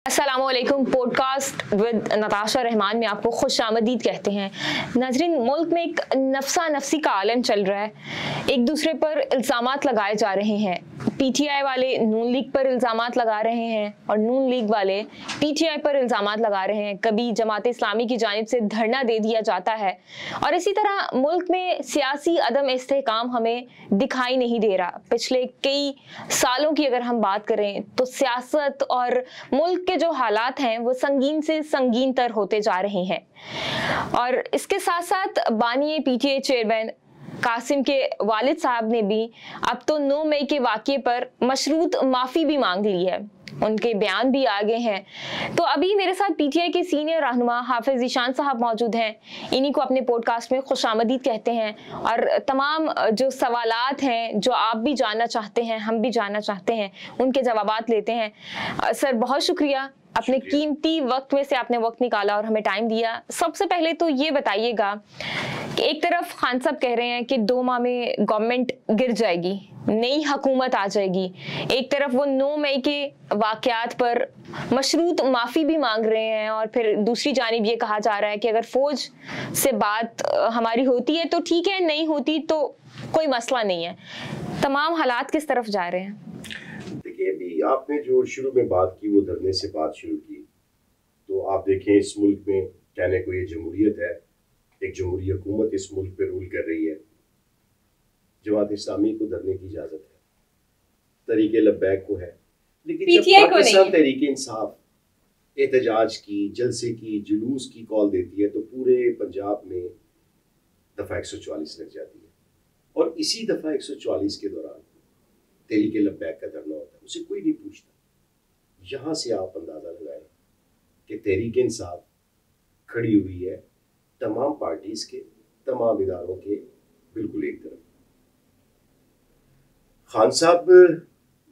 अस्सलामुअलैकुम। Podcast with Natasha Rahman में आपको खुश आमदीद कहते हैं। नाज़रीन, मुल्क में एक नफसा नफसी का आलम चल रहा है। एक दूसरे पर इल्ज़ामात लगाए जा रहे हैं। पीटीआई वाले नून लीग पर इल्ज़ामात लगा रहे हैं और नून लीग वाले पीटीआई पर इल्ज़ामात लगा रहे हैं। कभी जमात इस्लामी की जानिब से धरना दे दिया जाता है और इसी तरह मुल्क में सियासी अदम इस्तेहकाम हमें दिखाई नहीं दे रहा। पिछले कई सालों की अगर हम बात करें तो सियासत और मुल्क के जो हालात हैं वो संगीन से संगीन तर होते जा रहे हैं। और इसके साथ साथ बानी पीटीआई चेयरमैन कासिम के वालिद साहब ने भी अब तो 9 मई के वाक़ये पर मशरूत माफ़ी भी मांग ली है। उनके बयान भी आ गए हैं। तो अभी मेरे साथ पीटीआई के सीनियर रहनुमा हाफिज ज़ीशान साहब मौजूद हैं। इन्हीं को अपने पॉडकास्ट में खुशामदीद कहते हैं और तमाम जो सवालात हैं जो आप भी जानना चाहते हैं, हम भी जानना चाहते हैं, उनके जवाबात लेते हैं। सर, बहुत शुक्रिया, अपने कीमती वक्त में से आपने वक्त निकाला और हमें टाइम दिया। सबसे पहले तो ये बताइएगा कि एक तरफ खान साहब कह रहे हैं कि 2 माह में गवर्नमेंट गिर जाएगी, नई हुकूमत आ जाएगी। एक तरफ वो 9 मई के वाकयात पर मशरूत माफ़ी भी मांग रहे हैं और फिर दूसरी जानिब ये कहा जा रहा है कि अगर फौज से बात हमारी होती है तो ठीक है, नहीं होती तो कोई मसला नहीं है। तमाम हालात किस तरफ जा रहे हैं? देखिए, अभी आपने जो शुरू में बात की, वो धरने से बात शुरू की, तो आप देखें इस मुल्क में कहने को ये जमहूरियत है, एक जमहूरी हुकूमत इस मुल्क पे रूल कर रही है। जमात इस्लामी को धरने की इजाज़त है, तहरीके लब्बैक को है, लेकिन जब पाकिस्तान तहरीके इंसाफ एहतजाज की, जलसे की, जुलूस की कॉल देती है तो पूरे पंजाब में दफ़ा 144 लग जाती है। और इसी दफ़ा 144 के दौरान तहरीके लब्बैक का धरना होता है, उसे कोई नहीं पूछता। यहाँ से आप अंदाज़ा लगाएं कि तहरीके इंसाफ खड़ी हुई है तमाम पार्टीज के, तमाम इदारों के बिल्कुल एक तरफ। खान साहब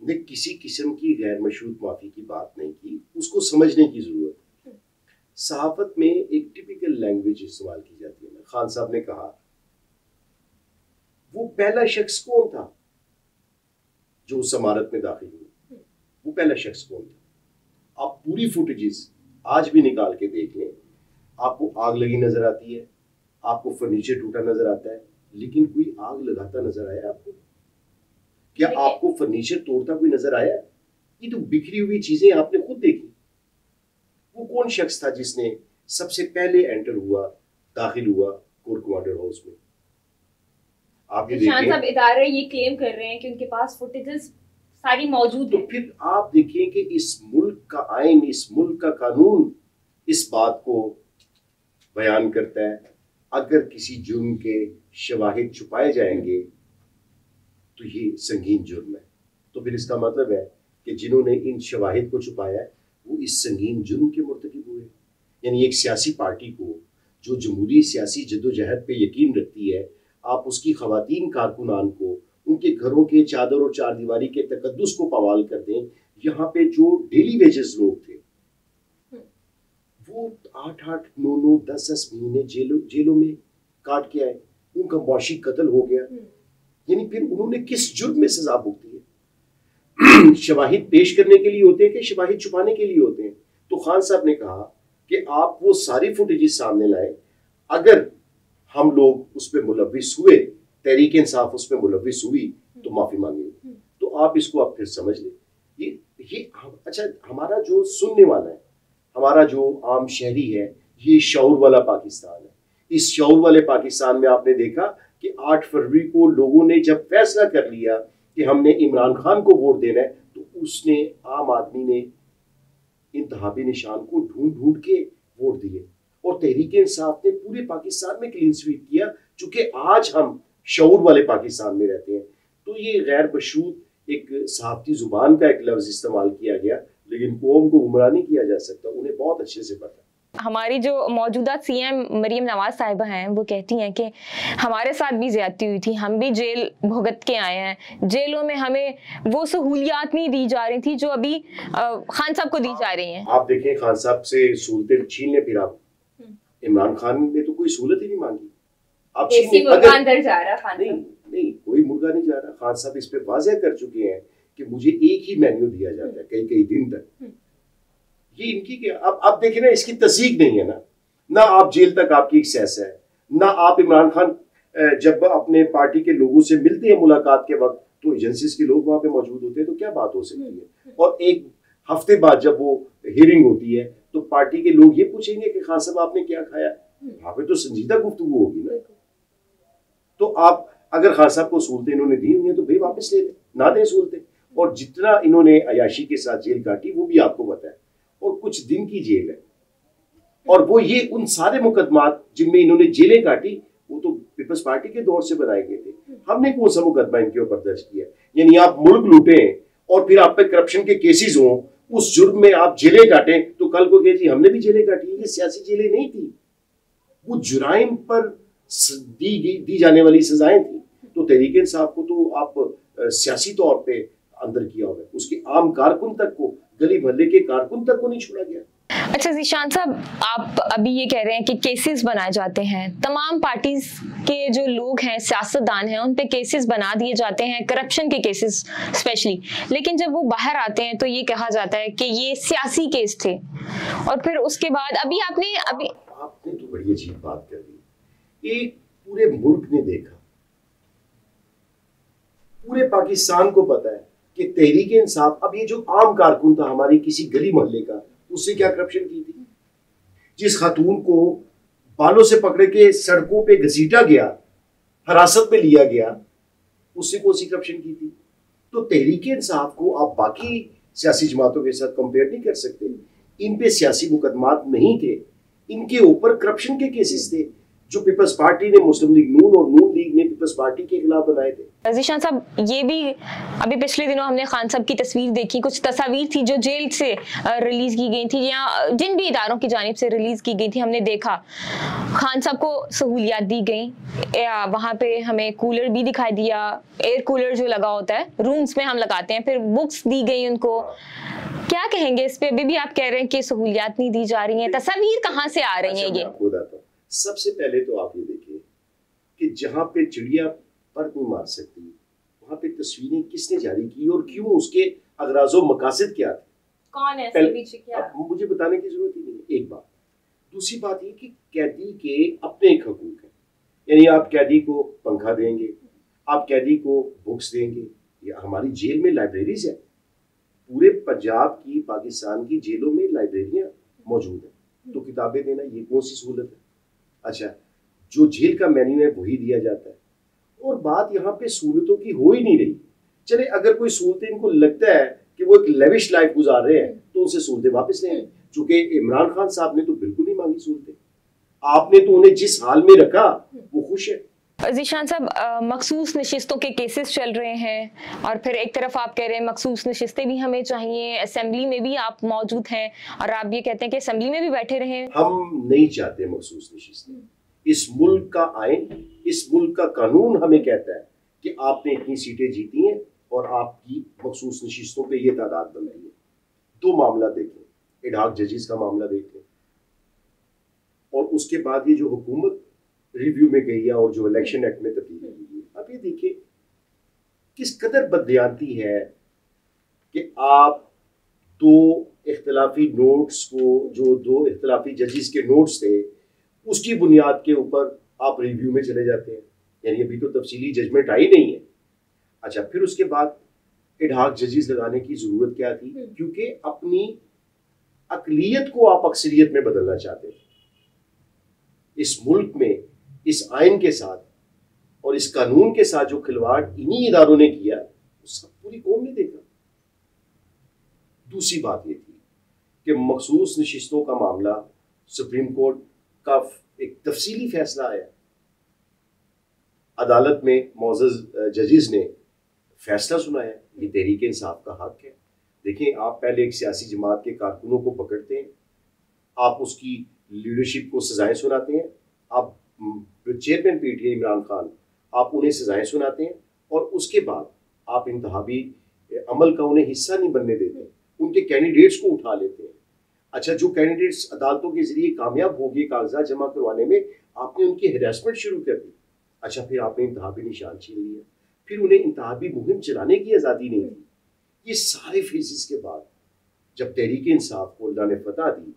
ने किसी किस्म की गैर मशरूत माफ़ी की बात नहीं की, उसको समझने की ज़रूरत है। सहाफ़त में एक टिपिकल लैंग्वेज इस्तेमाल की जाती है। खान साहब ने कहा वो पहला शख्स कौन था जो उस इमारत में दाखिल हुआ, वो पहला शख्स कौन था। आप पूरी फुटेजेस आज भी निकाल के देख लें, आपको आग लगी नजर आती है, आपको फर्नीचर टूटा नजर आता है, लेकिन कोई आग लगाता नजर आया आपको? क्या आपको फर्नीचर तोड़ता कोई नजर आया? ये तो बिखरी हुई चीजें आपने खुद देखी। वो कौन शख्स था जिसने सबसे पहले एंटर हुआ, दाखिल हुआ कोर कमांडर हाउस में? आप ये देखें, सब इदारे ये क्लेम कर रहे हैं कि उनके पास फुटेजेस सारी मौजूद है। तो फिर आप देखें कि इस मुल्क का आइन, इस मुल्क का कानून इस बात को बयान करता है, अगर किसी जुर्म के शवाहिद छुपाए जाएंगे तो ये संगीन जुर्म है। तो फिर इसका मतलब है कि जिन्होंने इन शवाहिद को छुपाया है वो इस संगीन जुर्म के मुर्तकिब हुए। यानी एक सियासी पार्टी को जो जमहूरी सियासी जद्दोजहद पे यकीन रखती है, आप उसकी खवातीन कारकुनान को उनके घरों के चादर और चारदीवारी के तकद्दुस को पवाल कर दें। यहाँ पे जो डेली वेजेस लोग थे वो 8-8, 9-9, 10-10 महीने जेलों में काट के आए, उनका मौशी कत्ल हो गया। यानी फिर उन्होंने किस जुर्म में सजा भुगती है? शवाहिद पेश करने के लिए होते हैं कि शवाहिद छुपाने के लिए होते हैं? तो खान साहब ने कहा कि आप वो सारी फुटेजेस सामने लाएं, अगर हम लोग उस पर मुलव्विस हुए, तहरीक इंसाफ उस पर मुलव्विस हुई तो माफी मांगेंगे। तो आप इसको आप फिर समझ लें। ये अच्छा, हमारा जो सुनने वाला है, हमारा जो आम शहरी है, ये शऊर वाला पाकिस्तान है। इस शऊर वाले पाकिस्तान में आपने देखा कि 8 फरवरी को लोगों ने जब फैसला कर लिया कि हमने इमरान खान को वोट देना है, तो उसने, आम आदमी ने इंतहाबी निशान को ढूंढ ढूंढ के वोट दिए और तहरीक इंसाफ ने पूरे पाकिस्तान में क्लीन स्वीप किया। चूंकि आज हम शऊर वाले पाकिस्तान में रहते हैं, तो ये गैर मशरूत एक सहाफती जुबान का एक लफ्ज इस्तेमाल किया गया, लेकिन कौम को गुमराह नहीं किया जा सकता, उन्हें बहुत अच्छे से पता। हमारी जो मौजूदा सीएम मरीम नवाज साहिबा हैं वो कहती हैं कि हमारे साथ भी ज्यादती हुई थी, हम भी जेल भुगत के आए हैं, जेलों में हमें वो सहूलियात नहीं दी जा रही थी जो अभी खान साहब को दी जा रही हैं। आप देखें, खान साहब से सहूलतें छीन ले, फिर आप इमरान खान ने तो कोई सहूलत ही नहीं मांगी। आप अंदर जा रहा खान नहीं, कोई मुर्गा नहीं जा रहा। खान साहब इस पे वाज़ेह कर चुके हैं कि मुझे एक ही मेन्यू दिया जाता है कई कई दिन तक। ये इनकी क्या, अब देखिए ना, इसकी तस्दीक नहीं है ना आप जेल तक आपकी एक्सेस है, ना आप इमरान खान जब अपने पार्टी के लोगों से मिलते हैं मुलाकात के वक्त तो एजेंसीज के लोग वहां पे मौजूद होते हैं, तो क्या बात हो सकती है। और एक हफ्ते बाद जब वो हियरिंग होती है तो पार्टी के लोग ये पूछेंगे कि खान साहब आपने क्या खाया, वहां पे तो संजीदा गुफ्तगू होगी ना। तो आप अगर खान साहब को सहूलतें इन्होंने दी हुई हैं तो भाई वापस ले लें, ना दें सहूलतें। और जितना इन्होंने अयाशी के साथ जेल काटी वो भी आपको पता है, और कुछ दिन की जेल है। और वो ये उन सारे मुकदमात जिनमें इन्होंने जेलें काटी वो तो पीपल्स पार्टी के दौर से बनाए गए थे। हमने कौन सा मुकदमा इनके ऊपर दर्ज किया? यानी आप मुल्क लूटे और फिर आप पे करप्शन के केसेस हों, उस जुर्म में आप जेलें काटें तो कल को कहे जी हमने भी जेलें काटी। ये सियासी जेलें नहीं थी, वो जुराइम पर दी जाने वाली सजाएं थी। तो तहरीक इंसाफ को तो आप सियासी तौर पे अंदर किया होगा, उसके आम कारकुन तक को, गली मोहल्ले के कारकुन तक को नहीं छोड़ा गया। अच्छा ज़ीशान साहब, आप अभी ये कह रहे हैं कि केसेस बनाए जाते हैं, तमाम पार्टीज के जो लोग हैं, सियासतदान हैं, उन पे केसेस बना दिए जाते हैं, करप्शन के केसेस स्पेशली, लेकिन जब वो बाहर आते हैं तो ये कहा जाता है कि ये सियासी केस थे। और फिर उसके बाद अभी आपने तो बड़ी अजीब बात कर दी। एक पूरे मुल्क ने देखा, पूरे पाकिस्तान को पता है कि तहरीक इंसाफ, अब ये जो आम कारकुन था हमारी किसी गली मोहल्ले का, उससे क्या करप्शन की थी? जिस खातून को बालों से पकड़ के सड़कों पे घसीटा गया, हिरासत में लिया गया, उससे कौन सी करप्शन की थी? तो तहरीक इंसाफ को आप बाकी सियासी जमातों के साथ कंपेयर नहीं कर सकते। इन पे सियासी मुकदमात नहीं थे, इनके ऊपर करप्शन के केसेस थे जो पीपल्स पार्टी ने, मुस्लिम लीग नून और नून लीग ने पीपल्स पार्टी के खिलाफ बनाए थे। ज़ीशान साहब, ये भी अभी पिछले दिनों हमने खान साहब की तस्वीर देखी, कुछ तस्वीर थी जो जेल से रिलीज की गई थी या जिन भी इदारों की जानिब से रिलीज की गई थी, हमने देखा खान साहब को सहूलियात दी गई। वहाँ पे हमें कूलर भी दिखाई दिया, एयर कूलर जो लगा होता है रूम्स में हम लगाते हैं, फिर बुक्स दी गई उनको। क्या कहेंगे इस पे? अभी भी आप कह रहे हैं कि सहूलियात नहीं दी जा रही है, तस्वीर कहाँ से आ रही है? ये सबसे पहले तो आप ये देखिए कि जहां पे चिड़िया पर नहीं मार सकती, वहां पे तस्वीरें किसने जारी की और क्यों, उसके अगराज़ो मकासद क्या थे, कौन है इसके पीछे, क्या? मुझे बताने की जरूरत ही नहीं है। एक बात। दूसरी बात ये कि कैदी के अपने एक हकूक है, यानी आप कैदी को पंखा देंगे, आप कैदी को बुक्स देंगे। या हमारी जेल में लाइब्रेरीज है, पूरे पंजाब की, पाकिस्तान की जेलों में लाइब्रेरियां मौजूद है, तो किताबें देना ये कौन सी सहूलत है? अच्छा, जो जेल का मेन्यू है वही दिया जाता है। और बात यहाँ पे सहूलतों की हो ही नहीं रही। चले अगर कोई सहूलतें इनको लगता है कि वो एक लेविश लाइफ गुजार रहे हैं तो उनसे सहूलतें वापस लें, चूंकि इमरान खान साहब ने तो बिल्कुल नहीं मांगी सहूलतें, आपने तो उन्हें जिस हाल में रखा वो खुश है। ज़ीशान साहब, मखसूस नशिस्तों के केसेस चल रहे हैं और फिर एक तरफ आप कह रहे हैं मखसूस नशिस्तें भी हमें चाहिए, असेंबली में भी आप मौजूद हैं और आप ये कहते हैं कि असेंबली में भी बैठे रहें। हम नहीं चाहते मखसूस नशिस्तें। इस मुल्क का आइन, इस मुल्क का कानून हमें कहता है कि आपने इतनी सीटें जीती हैं और आपकी मखसूस नशिस्तों पे ये तादाद बनती है। दो मामला देखें, एडहॉक जजेस का मामला देखें और उसके बाद ये जो हुकूमत रिव्यू में गई है और जो इलेक्शन एक्ट में तब्दीली हुई है। अब ये देखिए किस कदर बददियानती है कि आप दो इख्तिलाफी नोट्स को, जो दो इख्तिलाफी जजेस के नोट्स थे, उसकी बुनियाद के ऊपर आप रिव्यू में चले जाते हैं। यानी अभी तो तफसीली जजमेंट आई नहीं है। अच्छा, फिर उसके बाद एडहॉक जजेस लगाने की जरूरत क्या थी? क्योंकि अपनी अकलियत को आप अक्सरियत में बदलना चाहते हैं। इस मुल्क में इस आइन के साथ और इस कानून के साथ जो खिलवाड़ इन्हीं इदारों ने किया, सब पूरी कौम ने देखा। दूसरी बात ये थी कि मखसूस नशिस्तों का मामला, सुप्रीम कोर्ट का एक तफसीली फैसला आया, अदालत में मौजूद जजेस ने फैसला सुनाया, ये तहरीक इंसाफ का हक है। देखें, आप पहले एक सियासी जमात के कारकुनों को पकड़ते हैं, आप उसकी लीडरशिप को सजाएं सुनाते हैं, आप चेयरमैन पीटीआई इमरान खान, आप उन्हें सजाएं सुनाते हैं और उसके बाद आप इंतहाबी अमल का उन्हें हिस्सा नहीं बनने देते, उनके कैंडिडेट्स को उठा लेते हैं। अच्छा, जो कैंडिडेट्स अदालतों के जरिए कामयाब हो गए कागजात जमा करवाने में, आपने उनकी हिरासमेंट शुरू कर दी। अच्छा, फिर आपने इंतहाबी निशान छीन लिया, फिर उन्हें इंतहाबी मुहिम चलाने की आज़ादी नहीं दी। ये सारे फेजेस के बाद जब तहरीक इंसाफ को अल्लाह ने फतह दी,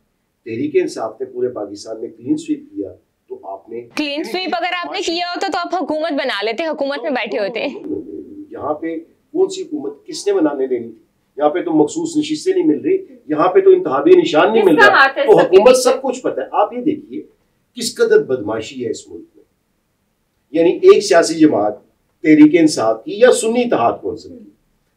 तहरीक इंसाफ ने पूरे पाकिस्तान में क्लीन स्वीप किया, तो आपने क्लीन स्वीप अगर आपने किया होता तो आप हुकूमत बना लेते, हुकूमत में बैठे होते। यहाँ पे कौन सी हुकूमत किसने बनाने देनी थी? यहाँ पे तो मखसूस नशिस्तें नहीं मिल रही, यहाँ पे तो इंतहाबी निशान नहीं मिल रहा, तो हुकूमत सब कुछ पता है। आप ये देखिए किस कदर बदमाशी है इस मुल्क में। यानी एक सियासी जमात तहरीक इंसाफ की या सुन्नी इत्तेहाद कौंसिल की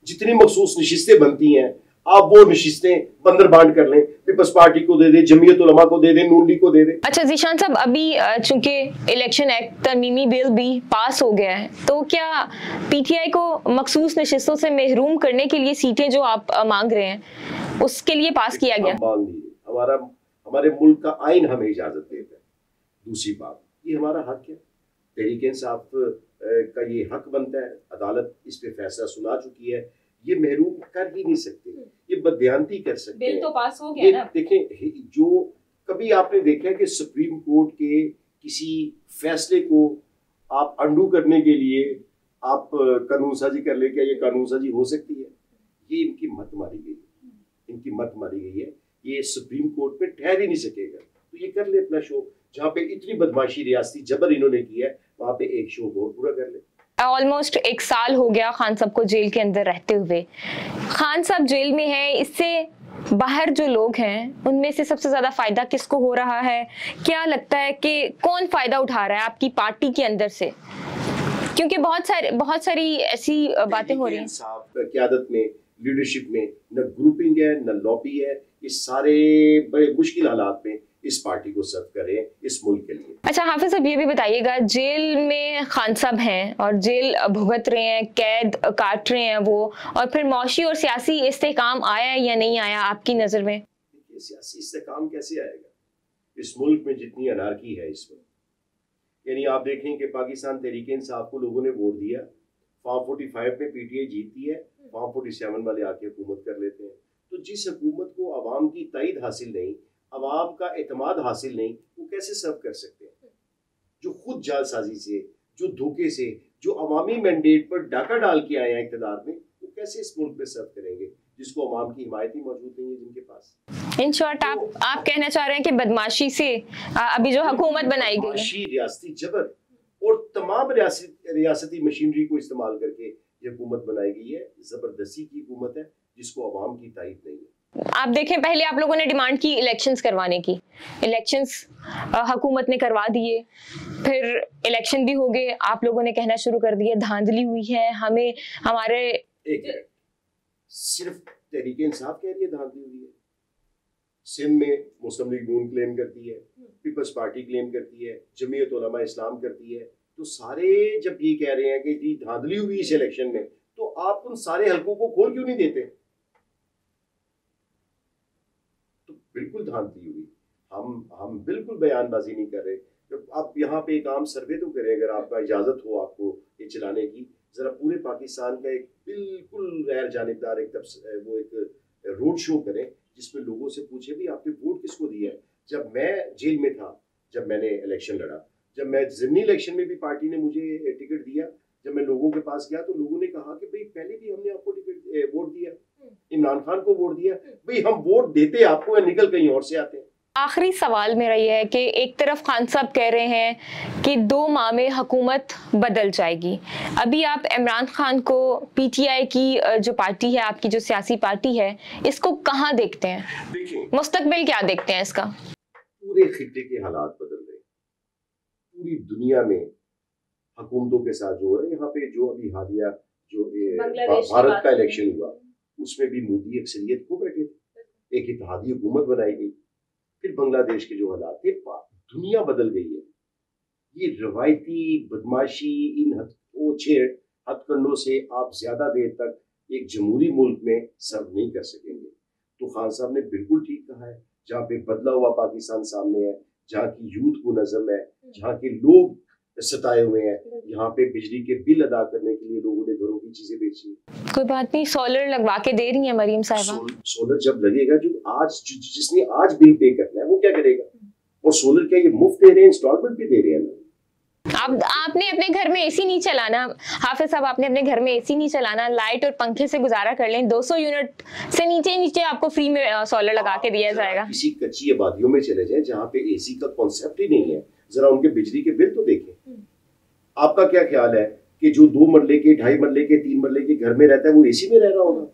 जितनी मखसूस नशिस्तें बनती हैं, आप वो नशिस्तें बंदर बांट कर लें, पीपल्स पार्टी को दे दे, जमीयत उलमा को दे दे, नून लीग को दे दे। अच्छा ज़ीशान साहब, अभी चूंकि इलेक्शन एक्ट तरमीमी बिल भी पास हो गया है, तो क्या पीटीआई को मखसूस नशिस्तों से महरूम करने के लिए सीटें जो आप मांग रहे हैं उसके लिए पास किया गया? मांग लीजिए, हमारे मुल्क का आइन हमें इजाजत देता है। दूसरी बात, ये हमारा हक है, तहरीक इंसाफ का ये हक बनता है, अदालत इस पे फैसला सुना चुकी है, ये महरूम कर ही नहीं सकते, ये बदयांती कर सकते हैं। बिल तो पास हो गया ना। देखें, जो कभी आपने देखा है कि सुप्रीम कोर्ट के किसी फैसले को आप अंडू करने के लिए आप कानून साजी कर ले, क्या ये कानून साजी हो सकती है? ये इनकी मत मारी गई है, इनकी मत मारी गई है, ये सुप्रीम कोर्ट पे ठहर ही नहीं सकेगा। तो ये कर ले अपना शो, जहाँ पे इतनी बदमाशी रियासती जबर इन्होंने किया है, वहां पे एक शो और पूरा कर ले। ऑलमोस्ट 1 साल हो गया खान साहब को जेल के अंदर रहते हुए। खान साहब जेल में है, इससे बाहर जो लोग हैं उनमें से सबसे ज्यादा फायदा किसको हो रहा है? क्या लगता है कि कौन फायदा उठा रहा है आपकी पार्टी के अंदर से? क्योंकि बहुत सारी ऐसी बातें हो रही हैं। क़यादत में, लीडरशिप में न ग्रुपिंग है न लॉबी है, इस सारे बड़े मुश्किल हालात में इस पार्टी को सर्व करें इस मुल्क के लिए। अच्छा हाफिज साहब, ये भी बताइएगा, जेल में खान साहब हैं और जेल भुगत रहे हैं, कैद काट रहे हैं वो, और फिर मौशी और सियासी इस्तेहकाम आया या नहीं आया आपकी नजर में? सियासी इस्तेहकाम कैसे आएगा इस मुल्क में जितनी अनारकी है इस वक्त? यानी आप देखें कि पाकिस्तान तहरीक इंसाफ को लोगों ने वोट दिया, फॉर्म 45 में पीटीआई जीतती है, फॉर्म 47 वाले आके हुकूमत कर लेते हैं। तो जिस हुकूमत को अवाम की ताईद हासिल नहीं, अवाम का एतमाद हासिल नहीं, वो कैसे सर्व कर सकते हैं? जो खुद जालसाजी से, जो धोखे से, जो अवामी मैंडेट पर डाका डाल के आए हैं इक़्तिदार में, वो कैसे इस मुल्क में सर्व करेंगे जिसको अवाम की हिमायत ही मौजूद नहीं है जिनके पास? इन शॉर्ट आप कहना चाह रहे हैं कि बदमाशी से अभी जो हुकूमत बनाई गई है, रियासती जबर और तमाम रियासती मशीनरी को इस्तेमाल करके ये हुकूमत बनाई गई है, जबरदस्ती की हुकूमत है जिसको अवाम की ताईद नहीं है। आप देखें, पहले आप लोगों ने डिमांड की इलेक्शंस करवाने की, इलेक्शंस हुकूमत ने करवा दिए, फिर इलेक्शन भी हो गए, आप लोगोों ने कहना शुरू कर दिया धांधली हुई है, हमें हमारे सिर्फ तहरीक इंसाफ कह रही है धांधली हुई है। सिंध में मुस्लिम लीग नून क्लेम करती है, पीपल्स पार्टी क्लेम करती है, जमीयत उलमा इस्लाम करती है, तो सारे जब ये कह रहे हैं कि जी धांधली हुई इस इलेक्शन में, तो आप उन सारे हलकों को खोल क्यों नहीं देते? बिल्कुल धांधली हुई, हम बिल्कुल बयानबाजी नहीं कर रहे। जब आप यहाँ पे एक आम सर्वे तो करें, अगर आपका इजाजत हो आपको ये चलाने की, जरा पूरे पाकिस्तान का एक बिल्कुल गैर जानिबदार एक रोड शो करें जिसमें लोगों से पूछे भी आपने वोट किसको दिया है। जब मैं जेल में था, जब मैंने इलेक्शन लड़ा, जब मैं ज़िमनी इलेक्शन में भी पार्टी ने मुझे टिकट दिया, जब मैं लोगों के पास गया तो लोगों ने कहा कि भाई पहले भी हमने आपको वोट दिया, इमरान खान को वोट दिया, भाई हम वोट देते आपको या निकल कहीं और से आते हैं। आखिरी सवाल मेरा ये है कि एक तरफ खान साहब कह रहे हैं कि 2 माह में हुकूमत बदल जाएगी, अभी आप इमरान खान को, पीटीआई की जो पार्टी है, आपकी जो सियासी पार्टी है, इसको कहाँ देखते हैं? देखिए, मुस्तकबिल क्या देखते हैं इसका? पूरे खित्ते के हालात बदल रहे, पूरी दुनिया में हुकूमतों के साथ जो है, यहाँ पे जो अभी हालिया जो भारत का इलेक्शन हुआ उसमें भी मोदी अक्सरियत को बैठे थे, एक इत्तेहादी हुकूमत बनाई गई। फिर बांग्लादेश के जो हालात थे, दुनिया बदल गई है। ये रवायती बदमाशी, इन ओछे हथकंडों से आप ज्यादा देर तक एक जमहूरी मुल्क में सर्व नहीं कर सकेंगे। तो खान साहब ने बिल्कुल ठीक कहा है, जहाँ पे बदला हुआ पाकिस्तान सामने है, जहाँ की यूथ को नज़म है, जहाँ के लोग सताए हुए हैं, यहाँ पे बिजली के बिल अदा करने के लिए लोगों ने घरों की चीजें बेची। कोई बात नहीं, सोलर लगवा के दे रही है मरीम साहिबा। सोलर जब लगेगा, जिसने आज बिल पे करना है वो क्या करेगा? और सोलर क्या ये मुफ्त दे रहे हैं, इंस्टॉलमेंट भी दे रहे हैं? आपने अपने घर में एसी नहीं चलाना, हाफिज साहब, आपने अपने घर में एसी नहीं चलाना, लाइट और पंखे से गुजारा कर लें, 200 यूनिट से नीचे आपको फ्री में सोलर लगा के दिया जाएगा। किसी कच्ची आबादियों में चले जाएं जहाँ पे एसी का कॉन्सेप्ट ही नहीं है, जरा उनके बिजली के बिल तो देखें। आपका क्या ख्याल है कि जो 2 मरले के, 2.5 मरले के, 3 मरले के घर में रहता है वो एसी में रह रहा होगा?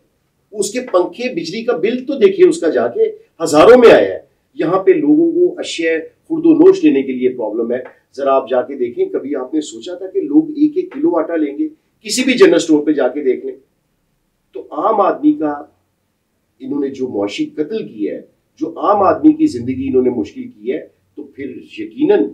उसके पंखे, बिजली का बिल तो देखिए उसका, जाके हजारों में आया है। यहाँ पे लोगों को अशय खुर्दोनोश लेने के लिए प्रॉब्लम है। जरा आप जाके देखें, कभी आपने सोचा था कि लोग 1-1 किलो आटा लेंगे? किसी भी जनरल स्टोर पे जाके देख लें। तो आम आदमी का इन्होंने जो मुआशी कत्ल किया है, जो आम आदमी की जिंदगी इन्होंने मुश्किल की है, तो फिर यकीनन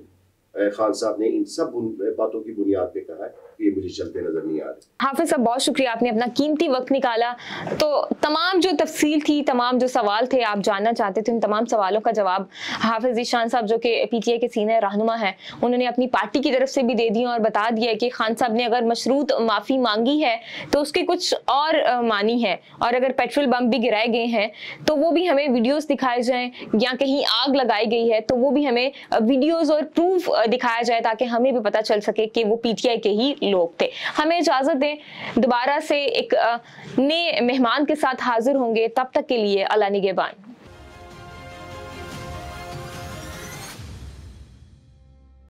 खान साहब ने इन सब बातों की बुनियाद पे कहा है कि ये मुझे चलते नजर नहीं आ रहे। हाफिज साहब, बहुत शुक्रिया, आपने अपना कीमती वक्त निकाला। तो तमाम जो तफसील थी, तमाम जो सवाल थे आप जानना चाहते थे, उन तमाम सवालों का जवाब हाफिज ज़ीशान साहब, जो कि पीटीआई के सीनियर रहनुमा है, उन्होंने अपनी पार्टी की तरफ से भी दे दिया और बता दिया कि खान साहब ने अगर मशरूत माफ़ी मांगी है तो उसकी कुछ और मानी है, और अगर पेट्रोल बम भी गिराए गए हैं तो वो भी हमें वीडियोज़ दिखाए जाएँ, या कहीं आग लगाई गई है तो वो भी हमें वीडियोज़ और प्रूफ दिखाया जाए, ताकि हमें भी पता चल सके कि वो पीटीआई के ही लोग थे। हमें इजाजत दें, दोबारा से एक नए मेहमान के साथ हाजिर होंगे, तब तक के लिए अल्लाह निगहबान।